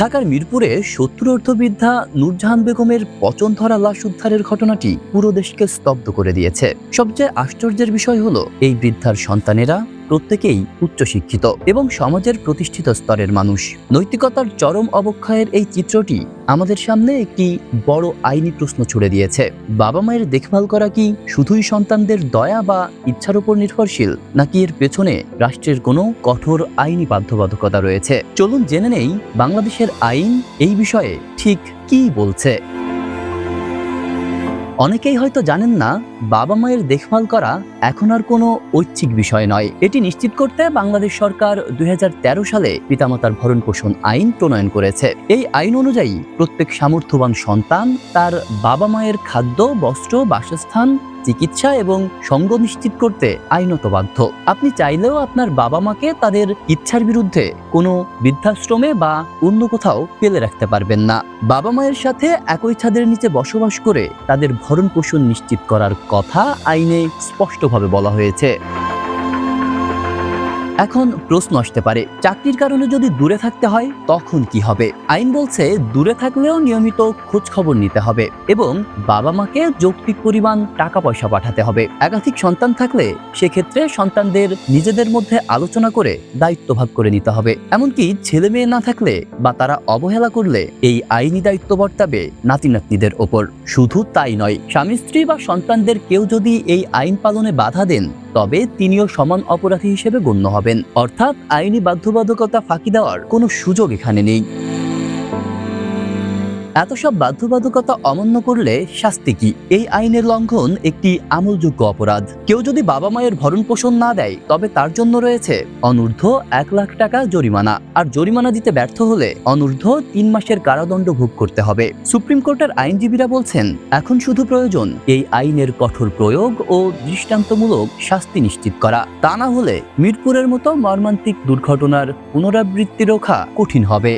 ঢাকার মিরপুরে ৭০ অর্থবৃদ্ধা নূরজাহান বেগমের পচন ধরা লাশ উদ্ধারের ঘটনাটি পুরো দেশকে স্তব্ধ করে দিয়েছে। সবচেয়ে আশ্চর্যের বিষয় হলো, এই বৃদ্ধার সন্তানেরা প্রত্যেকেই উচ্চশিক্ষিত এবং সমাজের প্রতিষ্ঠিত স্তরের মানুষ। নৈতিকতার চরম অবক্ষয়ের এই চিত্রটি আমাদের সামনে একটি বড় আইনি প্রশ্ন ছুড়ে দিয়েছে। বাবা মায়ের দেখভাল করা কি শুধুই সন্তানদের দয়া বা ইচ্ছার উপর নির্ভরশীল, নাকি এর পেছনে রাষ্ট্রের কোনো কঠোর আইনি বাধ্যবাধকতা রয়েছে? চলুন জেনে নেই বাংলাদেশের আইন এই বিষয়ে ঠিক কী বলছে। অনেকেই হয়তো জানেন না, বাবা মায়ের দেখভাল করা এখন আর কোনো ঐচ্ছিক বিষয় নয়। এটি নিশ্চিত করতে বাংলাদেশ সরকার ২০১৩ সালে পিতামাতার ভরণ পোষণ আইন প্রণয়ন করেছে। এই আইন অনুযায়ী প্রত্যেক সামর্থ্যবান সন্তান তার বাবা মায়ের খাদ্য, বস্ত্র, বাসস্থান, চিকিৎসা এবং সঙ্গ নিশ্চিত করতে আইনত বাধ্য। আপনি চাইলেও আপনার বাবা মাকে তাদের ইচ্ছার বিরুদ্ধে কোনো বৃদ্ধাশ্রমে বা অন্য কোথাও ফেলে রাখতে পারবেন না। বাবা মায়ের সাথে একই ছাদের নিচে বসবাস করে তাদের ভরণ পোষণ নিশ্চিত করার কথা আইনে স্পষ্টভাবে বলা হয়েছে। এখন প্রশ্ন আসতে পারে, চাকরির কারণে যদি দূরে থাকতে হয় তখন কি হবে? আইন বলছে, দূরে থাকলেও নিয়মিত খোঁজ খবর নিতে হবে এবং বাবা মাকে যৌক্তিক পরিমাণ টাকা পয়সা পাঠাতে হবে। একাধিক সন্তান থাকলে সেক্ষেত্রে সন্তানদের নিজেদের মধ্যে আলোচনা করে দায়িত্ব ভাগ করে নিতে হবে। এমনকি ছেলে মেয়ে না থাকলে বা তারা অবহেলা করলে এই আইনি দায়িত্ব বর্তাবে নাতি নাতনিদের ওপর। শুধু তাই নয়, স্বামী স্ত্রী বা সন্তানদের কেউ যদি এই আইন পালনে বাধা দেন, তবে তিনিও সমান অপরাধী হিসেবে গণ্য হবেন। অর্থাৎ আইনি বাধ্যবাধকতা ফাঁকি দেওয়ার কোনো সুযোগ এখানে নেই। এত সব বাধ্যবাধকতা অমান্য করলে শাস্তি কি? এই আইনের লঙ্ঘন একটি আমলযোগ্য অপরাধ। কেউ যদি বাবা মায়ের ভরণ পোষণ না দেয়, তবে তার জন্য রয়েছে অনূর্ধ্ব ১ লাখ টাকা জরিমানা, আর জরিমানা দিতে ব্যর্থ হলে অনূর্ধ্ব ৩ মাসের কারাদণ্ড ভোগ করতে হবে। সুপ্রিম কোর্টের আইনজীবীরা বলছেন, এখন শুধু প্রয়োজন এই আইনের কঠোর প্রয়োগ ও দৃষ্টান্তমূলক শাস্তি নিশ্চিত করা। তা না হলে মিরপুরের মতো মর্মান্তিক দুর্ঘটনার পুনরাবৃত্তি রোধা কঠিন হবে।